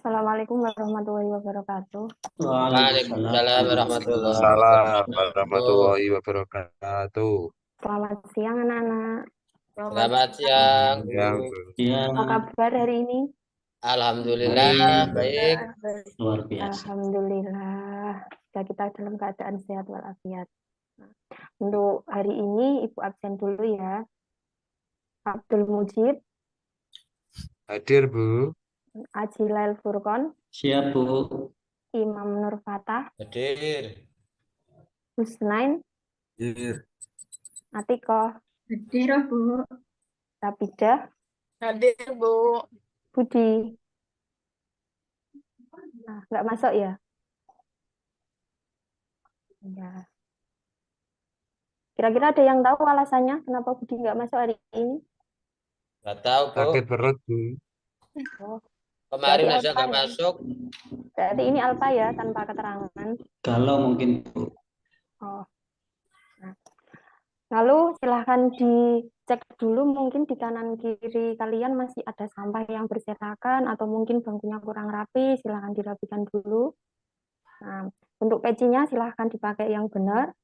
Assalamualaikum warahmatullahi wabarakatuh. Waalaikumsalam Waalaikumsalam warahmatullahi warahmatullahi Salam wabarakatuh. warahmatullahi wabarakatuh. Selamat siang anak-anak. Selamat siang, Bu. Yang Ya, Apa kabar hari ini? Alhamdulillah, baik, baik. luar biasa. Alhamdulillah. Kita dalam keadaan sehat walafiat. Untuk hari ini Ibu absen dulu ya. Abdul Mujib, hadir Bu. Ajilail Furqon, Siap, Bu. Imam Nur Fatah, Hadir. Husnain, Hadir. Atikoh, Hadir, Bu. Rapidah, Hadir, Bu. Budi. Nah, nggak masuk ya? Ya. Kira-kira ada yang tahu alasannya kenapa Budi nggak masuk hari ini? Nggak tahu, Bu. Sakit perut Bu. Oh, Kemarin berarti aja alfa nggak ya? masuk. Berarti ini alfa ya, tanpa keterangan. Kalau mungkin, Bu. Oh. Nah. Lalu silahkan dicek dulu mungkin di kanan kiri kalian masih ada sampah yang berserakan atau mungkin bangkunya kurang rapi, silahkan dirapikan dulu. Nah, untuk pecinya silahkan dipakai yang benar.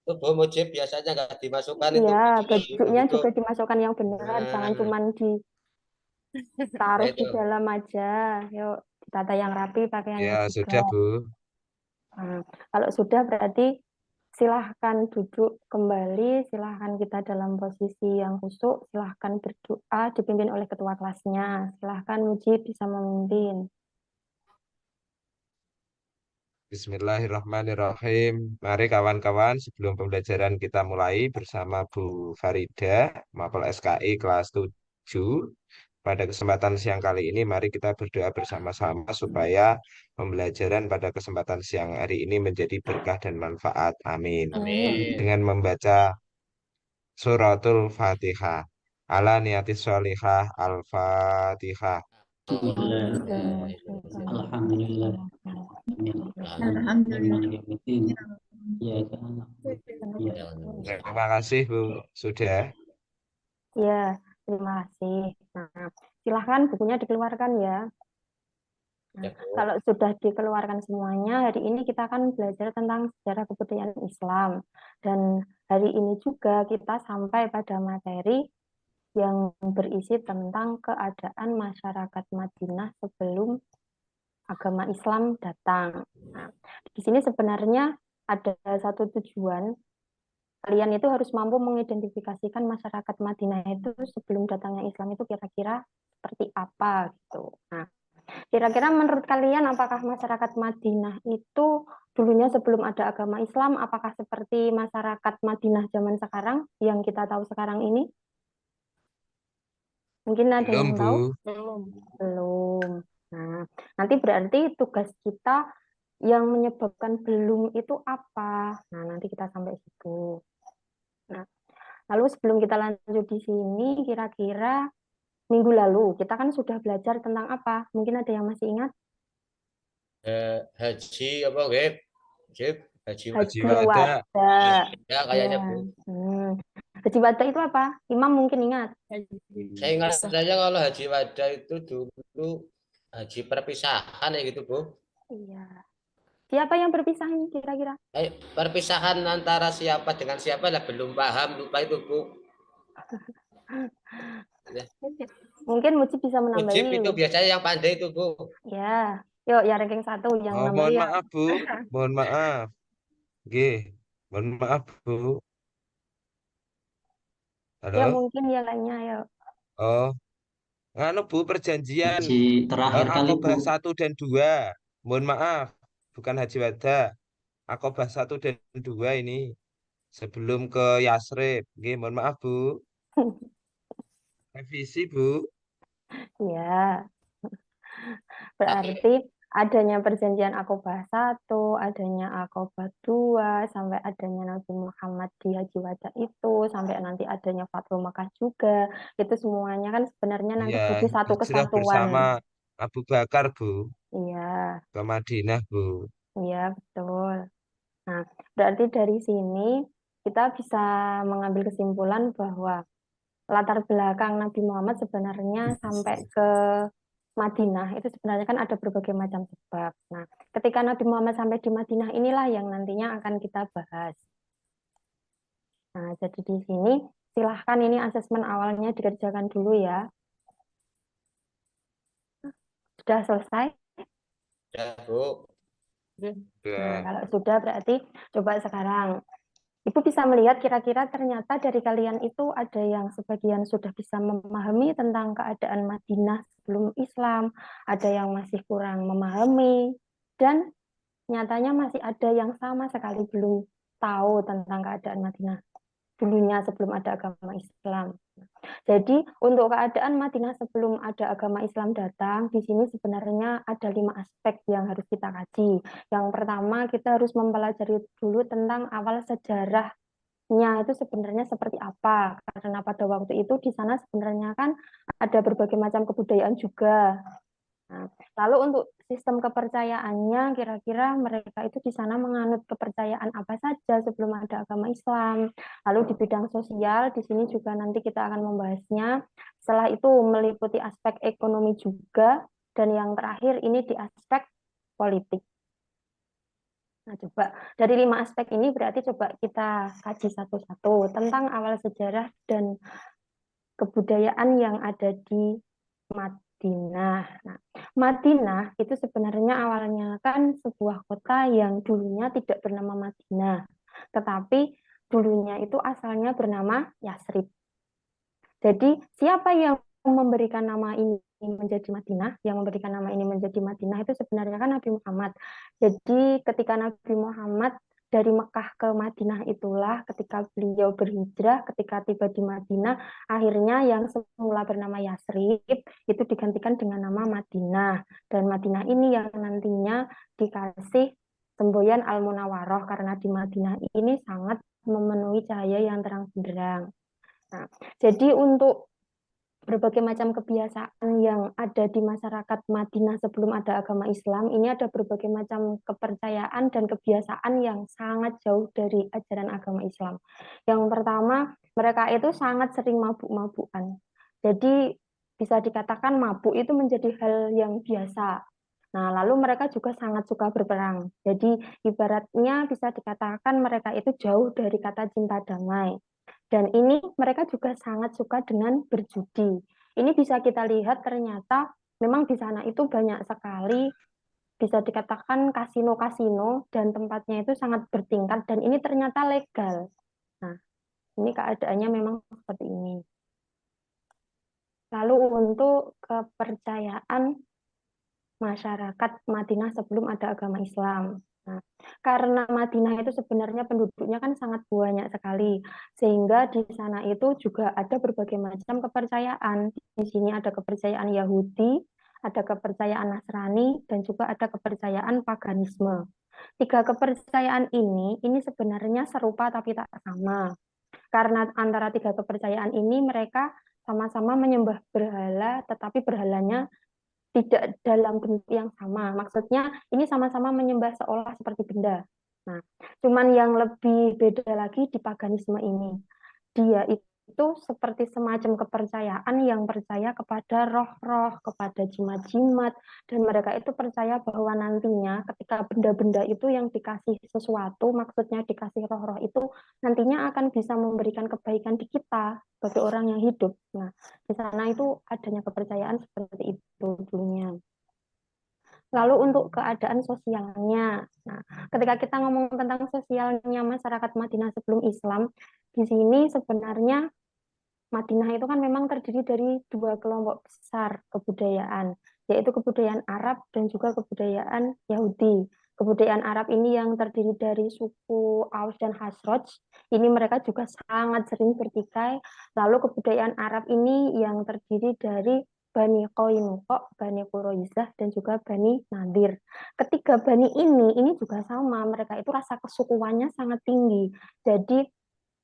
Itu Bu Mujib biasanya nggak dimasukkan itu Iya, peci bajunya begitu. juga dimasukkan yang benar, jangan Nah, cuma ditaruh di itu. dalam aja. Yuk, ditata yang rapi pakaiannya Ya juga. sudah Bu. Nah, kalau sudah berarti silahkan duduk kembali, silahkan kita dalam posisi yang khusyuk, silahkan berdoa dipimpin oleh ketua kelasnya. Silahkan Mujib bisa memimpin. Bismillahirrahmanirrahim. Mari kawan-kawan sebelum pembelajaran kita mulai bersama Bu Farida, Mapel SKI kelas 7. Pada kesempatan siang kali ini mari kita berdoa bersama-sama supaya pembelajaran pada kesempatan siang hari ini menjadi berkah dan manfaat. Amin. Amin. Dengan membaca Suratul Fatihah. Ala niatis sholihah Al-Fatihah. Alhamdulillah. Alhamdulillah. Ya, kan. Ya. Terima kasih Bu. Sudah. Ya, terima kasih. Nah, silahkan bukunya dikeluarkan ya. Nah, Ya, Bu. kalau sudah dikeluarkan semuanya, hari ini kita akan belajar tentang sejarah kebudayaan Islam. Dan hari ini juga kita sampai pada materi yang berisi tentang keadaan masyarakat Madinah sebelum agama Islam datang. Nah, di sini sebenarnya ada satu tujuan, kalian itu harus mampu mengidentifikasikan masyarakat Madinah itu sebelum datangnya Islam itu kira-kira seperti apa gitu. Nah, kira-kira menurut kalian apakah masyarakat Madinah itu dulunya sebelum ada agama Islam, apakah seperti masyarakat Madinah zaman sekarang yang kita tahu sekarang ini? Mungkin ada Belum yang Bu. tahu? Belum. Nah, nanti berarti tugas kita yang menyebabkan belum itu apa? Nah, nanti kita sampai situ. Nah, lalu sebelum kita lanjut di sini, kira-kira minggu lalu kita kan sudah belajar tentang apa? Mungkin ada yang masih ingat? Haji apa, Gip? Mujib? Haji Haji Jiwada. Wada. ya Ya. kayaknya, Bu. Haji Wada itu apa? Imam mungkin ingat. Saya ingat saja kalau Haji Wada itu dulu haji perpisahan ya gitu, Bu. Iya. Siapa yang berpisah ini kira-kira? Perpisahan antara siapa dengan siapa lah belum paham, lupa itu, Bu. Ya. Mungkin Mujib bisa Mujib menambahi. itu biasanya yang pandai itu, Bu. Ya. Yuk, yang ranking 1 yang Oh, menambahi mohon ya. maaf Bu. Mohon maaf. Nggih. Mohon maaf Bu. Ya Halo. mungkin ya kayaknya ya. Oh, nganu Bu perjanjian Haji terakhir kali, Bu. Aqobah 1 dan 2. Mohon maaf. Bukan Haji Wada. Aqobah 1 dan 2 ini sebelum ke Yasrib. Nggih, mohon maaf Bu. Revisi Bu. Ya, Tapi berarti adanya perjanjian Aqobah 1, adanya Aqobah 2, sampai adanya Nabi Muhammad di Haji Wada itu, sampai nanti adanya Fathul Makkah juga. Itu semuanya kan sebenarnya nanti Iya, jadi satu hijrah bersama kesatuan. Abu Bakar Bu Iya, ke Madinah Bu. iya betul. Nah, berarti dari sini kita bisa mengambil kesimpulan bahwa latar belakang Nabi Muhammad sebenarnya sampai ke Madinah itu sebenarnya kan ada berbagai macam sebab. Nah, ketika Nabi Muhammad sampai di Madinah inilah yang nantinya akan kita bahas. Nah, jadi di sini silahkan ini asesmen awalnya dikerjakan dulu ya. Sudah selesai? Ya, Bu. Nah, Ya. kalau sudah berarti coba sekarang Ibu bisa melihat kira-kira ternyata dari kalian itu ada yang sebagian sudah bisa memahami tentang keadaan Madinah sebelum Islam, ada yang masih kurang memahami, dan nyatanya masih ada yang sama sekali belum tahu tentang keadaan Madinah dulunya sebelum ada agama Islam. Jadi untuk keadaan Madinah sebelum ada agama Islam datang, di sini sebenarnya ada 5 aspek yang harus kita kaji. Yang pertama kita harus mempelajari dulu tentang awal sejarahnya itu sebenarnya seperti apa. Karena pada waktu itu di sana sebenarnya kan ada berbagai macam kebudayaan juga. Nah, lalu untuk sistem kepercayaannya, kira-kira mereka itu di sana menganut kepercayaan apa saja sebelum ada agama Islam. Lalu di bidang sosial, di sini juga nanti kita akan membahasnya. Setelah itu meliputi aspek ekonomi juga, dan yang terakhir ini di aspek politik. Nah, coba dari 5 aspek ini berarti coba kita kaji satu-satu tentang awal sejarah dan kebudayaan yang ada di Madinah. Nah, Madinah itu sebenarnya awalnya kan sebuah kota yang dulunya tidak bernama Madinah, tetapi dulunya itu asalnya bernama Yasrib. Jadi siapa yang memberikan nama ini menjadi Madinah, yang memberikan nama ini menjadi Madinah itu sebenarnya kan Nabi Muhammad. Jadi ketika Nabi Muhammad dari Mekah ke Madinah itulah ketika beliau berhijrah, ketika tiba di Madinah, akhirnya yang semula bernama Yasrib itu digantikan dengan nama Madinah. Dan Madinah ini yang nantinya dikasih semboyan Al-Munawwaroh karena di Madinah ini sangat memenuhi cahaya yang terang benderang. Nah, jadi untuk berbagai macam kebiasaan yang ada di masyarakat Madinah sebelum ada agama Islam, ini ada berbagai macam kepercayaan dan kebiasaan yang sangat jauh dari ajaran agama Islam. Yang pertama, mereka itu sangat sering mabuk-mabukan. Jadi bisa dikatakan mabuk itu menjadi hal yang biasa. Nah, lalu mereka juga sangat suka berperang. Jadi ibaratnya bisa dikatakan mereka itu jauh dari kata cinta damai. Dan ini mereka juga sangat suka dengan berjudi. Ini bisa kita lihat ternyata memang di sana itu banyak sekali bisa dikatakan kasino-kasino dan tempatnya itu sangat bertingkat dan ini ternyata legal. Nah, ini keadaannya memang seperti ini. Lalu untuk kepercayaan masyarakat Madinah sebelum ada agama Islam. Nah, karena Madinah itu sebenarnya penduduknya kan sangat banyak sekali, sehingga di sana itu juga ada berbagai macam kepercayaan. Di sini ada kepercayaan Yahudi, ada kepercayaan Nasrani, dan juga ada kepercayaan paganisme. 3 kepercayaan ini sebenarnya serupa tapi tak sama. Karena antara 3 kepercayaan ini mereka sama-sama menyembah berhala, tetapi berhalanya tidak dalam bentuk yang sama. Maksudnya ini sama-sama menyembah seolah seperti benda. Nah, cuman yang lebih beda lagi di paganisme ini. Dia itu seperti semacam kepercayaan yang percaya kepada roh-roh, kepada jimat-jimat, dan mereka itu percaya bahwa nantinya ketika benda-benda itu yang dikasih sesuatu, maksudnya dikasih roh-roh itu nantinya akan bisa memberikan kebaikan di kita sebagai orang yang hidup. Nah, di sana itu adanya kepercayaan seperti itu dulunya. Lalu untuk keadaan sosialnya, nah, ketika kita ngomong tentang sosialnya masyarakat Madinah sebelum Islam, di sini sebenarnya Madinah itu kan memang terdiri dari 2 kelompok besar kebudayaan, yaitu kebudayaan Arab dan juga kebudayaan Yahudi. Kebudayaan Arab ini yang terdiri dari suku Aus dan Khazraj, ini mereka juga sangat sering bertikai. Lalu kebudayaan Arab ini yang terdiri dari Bani Qainuqa, Bani Quraisyah, dan juga Bani Nadir. Ketiga Bani ini juga sama, mereka itu rasa kesukuannya sangat tinggi. Jadi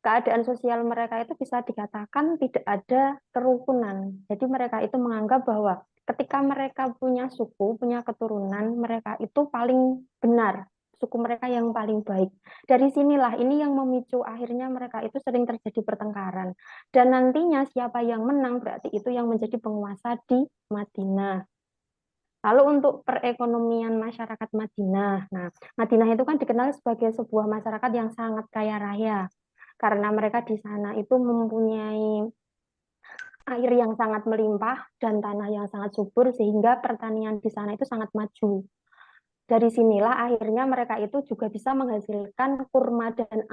keadaan sosial mereka itu bisa dikatakan tidak ada kerukunan. Jadi mereka itu menganggap bahwa ketika mereka punya suku, punya keturunan, mereka itu paling benar, suku mereka yang paling baik. Dari sinilah ini yang memicu akhirnya mereka itu sering terjadi pertengkaran. Dan nantinya siapa yang menang berarti itu yang menjadi penguasa di Madinah. Lalu untuk perekonomian masyarakat Madinah. Nah, Madinah itu kan dikenal sebagai sebuah masyarakat yang sangat kaya raya karena mereka di sana itu mempunyai air yang sangat melimpah dan tanah yang sangat subur sehingga pertanian di sana itu sangat maju. Dari sinilah akhirnya mereka itu juga bisa menghasilkan kurma dan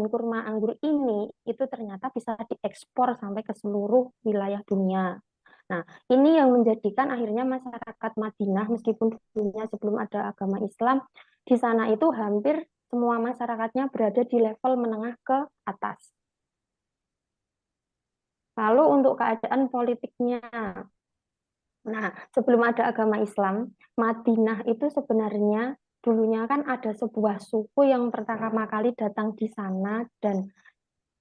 kurma anggur ini itu ternyata bisa diekspor sampai ke seluruh wilayah dunia. Nah, ini yang menjadikan akhirnya masyarakat Madinah meskipun dulunya sebelum ada agama Islam, di sana itu hampir semua masyarakatnya berada di level menengah ke atas. Lalu untuk keadaan politiknya, nah sebelum ada agama Islam, Madinah itu sebenarnya dulunya kan ada sebuah suku yang pertama kali datang di sana dan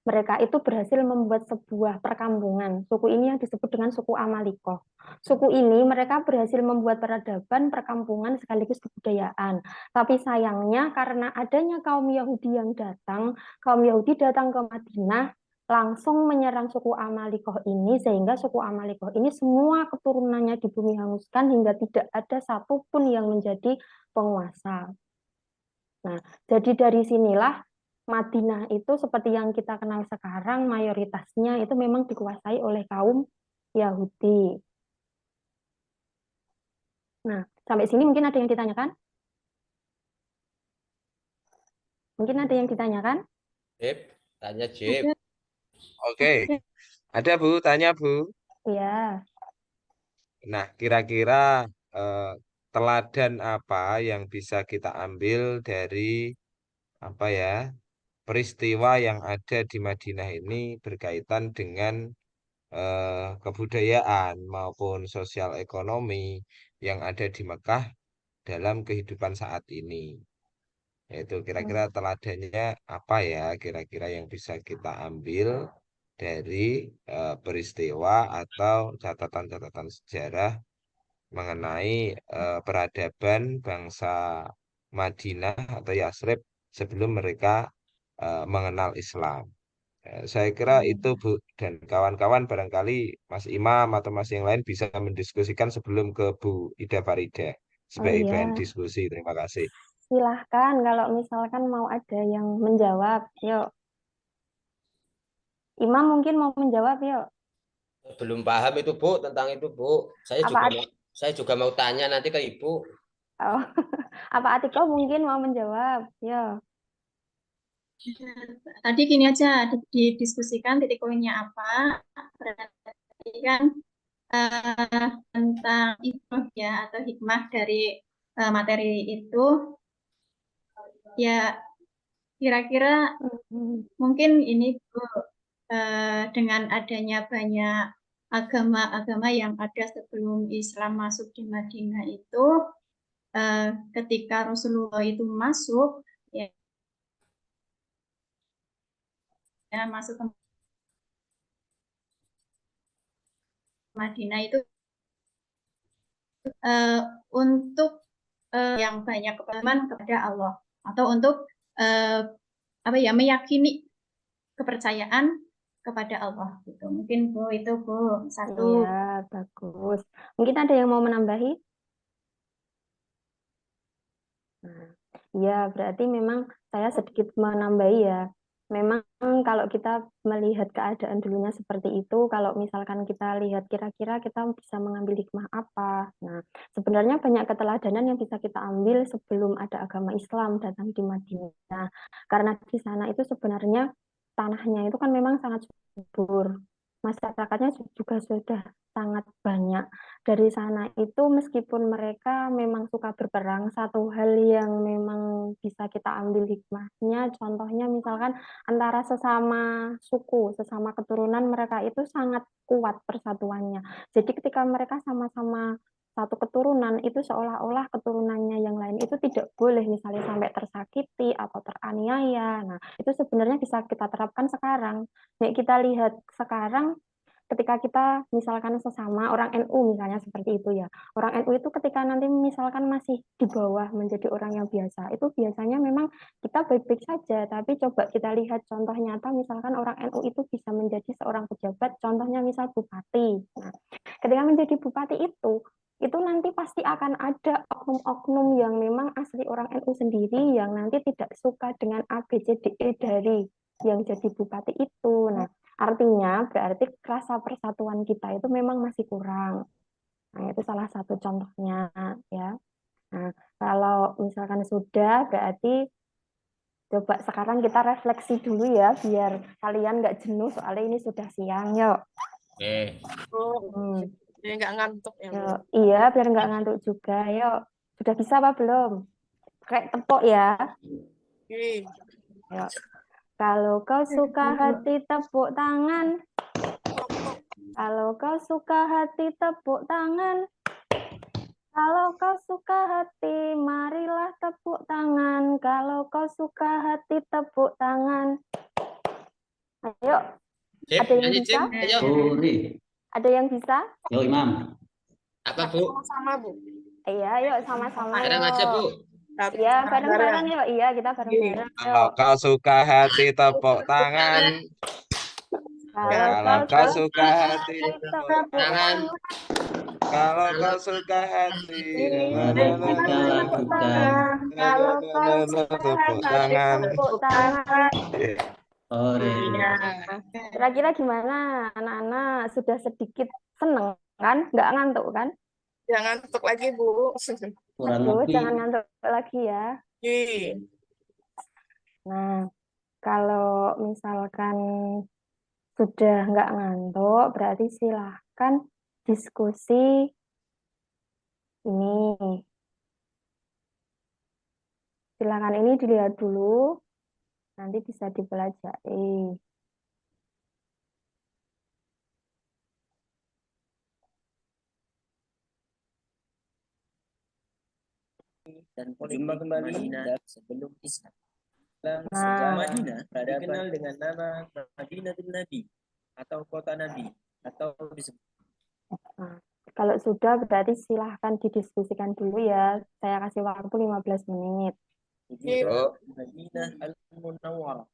mereka itu berhasil membuat sebuah perkampungan. Suku ini yang disebut dengan suku Amalikoh. Suku ini mereka berhasil membuat peradaban, perkampungan sekaligus kebudayaan. Tapi sayangnya karena adanya kaum Yahudi yang datang, kaum Yahudi datang ke Madinah langsung menyerang suku Amalikoh ini sehingga suku Amalikoh ini semua keturunannya di bumi hanguskan hingga tidak ada satupun yang menjadi penguasa. Nah, jadi dari sinilah Madinah itu seperti yang kita kenal sekarang mayoritasnya itu memang dikuasai oleh kaum Yahudi. Nah, sampai sini mungkin ada yang ditanyakan? Mungkin ada yang ditanyakan? Jip, tanya Jip. Oke, ada Bu, tanya Bu. Iya. Nah, kira-kira teladan apa yang bisa kita ambil dari apa ya peristiwa yang ada di Madinah ini berkaitan dengan kebudayaan maupun sosial ekonomi yang ada di Mekah dalam kehidupan saat ini. Yaitu kira-kira teladannya apa ya kira-kira yang bisa kita ambil dari peristiwa atau catatan-catatan sejarah mengenai peradaban bangsa Madinah atau Yasrib sebelum mereka mengenal Islam. Saya kira itu Bu dan kawan-kawan barangkali Mas Imam atau Mas yang lain bisa mendiskusikan sebelum ke Bu Ida Farida Oh sebagai bahan iya, diskusi. Terima kasih. silahkan kalau misalkan mau ada yang menjawab. Yuk, Imam mungkin mau menjawab, yuk. Belum paham itu Bu tentang itu Bu. Apa Saya juga mau tanya nanti ke Ibu. oh, apa Atiko mungkin mau menjawab? Yuk. Tadi gini aja didiskusikan titik poinnya apa. Berarti kan tentang itu ya atau hikmah dari materi itu ya kira-kira mungkin ini Bu, dengan adanya banyak agama-agama yang ada sebelum Islam masuk di Madinah itu ketika Rasulullah itu masuk ya masuk ke Madinah itu untuk yang banyak kepemahaman kepada Allah atau untuk apa ya meyakini kepercayaan kepada Allah gitu. Mungkin Bu itu Bu satu. Iya, bagus. Mungkin ada yang mau menambahi? Nah, ya, berarti memang saya sedikit menambahi ya. Memang kalau kita melihat keadaan dulunya seperti itu, kalau misalkan kita lihat kira-kira kita bisa mengambil hikmah apa. Nah, sebenarnya banyak keteladanan yang bisa kita ambil sebelum ada agama Islam datang di Madinah. Karena di sana itu sebenarnya tanahnya itu kan memang sangat subur. Masyarakatnya juga sudah sangat banyak. Dari sana itu meskipun mereka memang suka berperang, satu hal yang memang bisa kita ambil hikmahnya, contohnya misalkan antara sesama suku, sesama keturunan mereka itu sangat kuat persatuannya. Jadi ketika mereka sama-sama satu keturunan itu seolah-olah keturunannya yang lain itu tidak boleh misalnya sampai tersakiti atau teraniaya. Nah, itu sebenarnya bisa kita terapkan sekarang. Nek kita lihat sekarang ketika kita misalkan sesama orang NU misalnya seperti itu ya. Orang NU itu ketika nanti misalkan masih di bawah menjadi orang yang biasa, itu biasanya memang kita baik-baik saja, tapi coba kita lihat contoh nyata misalkan orang NU itu bisa menjadi seorang pejabat, contohnya misal bupati. Nah, ketika menjadi bupati itu nanti pasti akan ada oknum-oknum yang memang asli orang NU sendiri yang nanti tidak suka dengan ABCDE dari yang jadi bupati itu. Nah, artinya berarti rasa persatuan kita itu memang masih kurang. Nah, itu salah satu contohnya ya. Nah, kalau misalkan sudah, berarti coba sekarang kita refleksi dulu ya, biar kalian nggak jenuh, soalnya ini sudah siang, yuk. Oke. Jadi nggak ngantuk ya, Bu. Yuk. Iya, biar nggak ngantuk juga, yuk. Sudah bisa apa belum? Kayak tepuk ya. Oke. Yuk. Kalau kau suka hati, tepuk tangan. Kalau kau suka hati, tepuk tangan. Kalau kau suka hati, marilah tepuk tangan. Kalau kau suka hati, tepuk tangan. Ayo, Cip, ada yang nyanyi, bisa? Cip. Ayo. Sore. Ada yang bisa? Yo Imam. Apa, Bu? Sama-sama, Bu. Iya, yuk sama-sama. Bareng aja, Bu. Iya, bareng-bareng yuk. Iya, kita bareng-bareng. Kalau Yuk. kau suka hati tepuk tangan. Kalau kau suka hati tepuk Tangan. Kalau kau suka hati. Mari kita lakukan. Kalau kau suka Tepuk hati, tangan. tepuk tangan. Sore. Kira-kira gimana, anak-anak? Sudah sedikit seneng kan? Nggak ngantuk kan? Jangan ngantuk lagi, Bu. Kurang Aduh, lebih jangan ngantuk lagi ya. Oke. Nah, kalau misalkan sudah nggak ngantuk, berarti silahkan diskusi ini. Silakan ini dilihat dulu, nanti bisa dipelajari. Dan jumpa kembali Madinah sebelum Islam. Nah. Sejarah Madinah dikenal dengan nama Madinatul Nabi atau kota Nabi atau disebut. Nah, kalau sudah berarti silahkan didiskusikan dulu ya. Saya kasih waktu 15 menit. Yuk. Madinah Al-Munawwarah,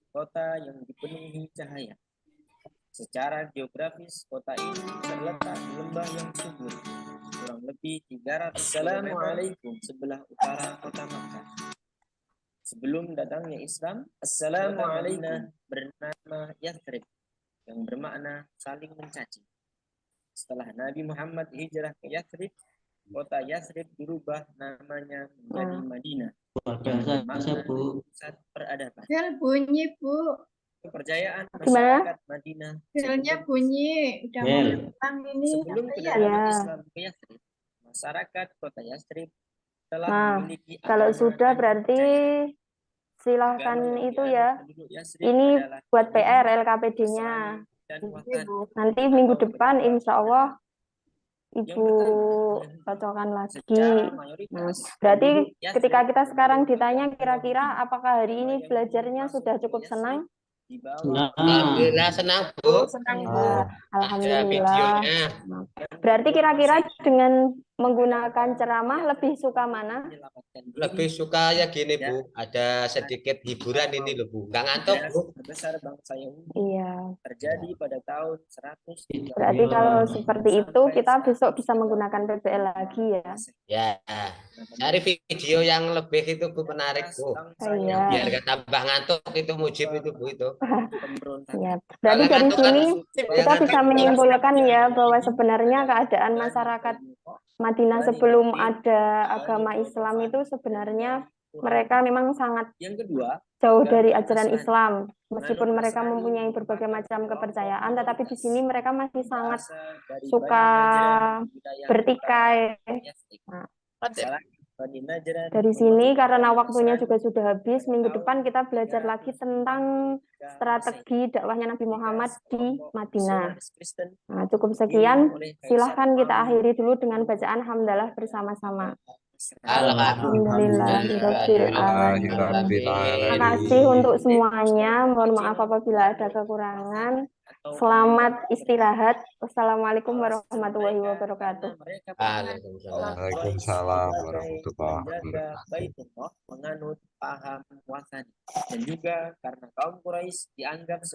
kota yang dipenuhi cahaya. Secara geografis, kota ini terletak di lembah yang subur, kurang lebih 300 Assalamualaikum sebelah utara kota Makkah. Sebelum datangnya Islam, Assalamualaikum bernama Yathrib, yang bermakna saling mencaci. Setelah Nabi Muhammad hijrah ke Yathrib, kota Yathrib dirubah namanya menjadi Madinah. luar biasa, Bu. Pusat peradaban. Bel bunyi, Bu. Kepercayaan Gimana? masyarakat Madinah. Belnya bunyi. Udah mau Bel. pulang ini. Sebelum Apa ya? kedatangan Ya. Islam ke Yathrib, masyarakat kota Yathrib telah Nah, memiliki kalau agama sudah dan berarti kepercayaan. silahkan Agama yang itu dianut ya. penduduk Yathrib Ini adalah buat Yahudi, PR LKPD-nya. Nasrani, dan Watan. Nanti minggu depan insya Allah Yang Ibu pertama, cocokkan lagi. secara Nah, mayoritas berarti penduduk Yathrib ketika kita sekarang memeluk ditanya agama kira-kira Yahudi. apakah hari ini Agama yang belajarnya masuk sudah ke cukup Yathrib senang? di bawah Senang. Alhamdulillah senang, Bu. Senang, Bu. Ya, Ada alhamdulillah. videonya. Berarti kira-kira dengan menggunakan ceramah lebih suka mana? Lebih suka ya gini, Bu. Ada sedikit hiburan ini loh, Bu. Nggak ngantuk, Bu. Terbesar bangsa Yahudi Iya. terjadi pada tahun 100. Berarti kalau seperti itu kita besok bisa menggunakan PBL lagi ya. Ya, cari video yang lebih itu, Bu, menarik, Bu. Iya. Biar nggak tambah ngantuk itu mujib itu, Bu, itu. Ya. Berarti dari sini kita bisa menyimpulkan ya bahwa sebenarnya keadaan masyarakat Madinah sebelum ada agama Islam itu sebenarnya mereka memang sangat Yang kedua, jauh dari ajaran Islam. Meskipun mereka mempunyai berbagai macam kepercayaan, tetapi di sini mereka masih sangat suka bertikai. Nah, dari sini karena waktunya juga sudah habis, minggu depan kita belajar lagi tentang strategi dakwahnya Nabi Muhammad di Madinah. Nah, cukup sekian. Silahkan kita akhiri dulu dengan bacaan hamdalah bersama-sama. Alhamdulillahirabbil alamin. Terima kasih untuk semuanya. Mohon maaf apabila ada kekurangan. Selamat istirahat. Wassalamualaikum warahmatullahi wabarakatuh. Waalaikumsalam warahmatullahi wabarakatuh. Baitullah menganut paham wasani, dan juga karena kaum Quraisy dianggap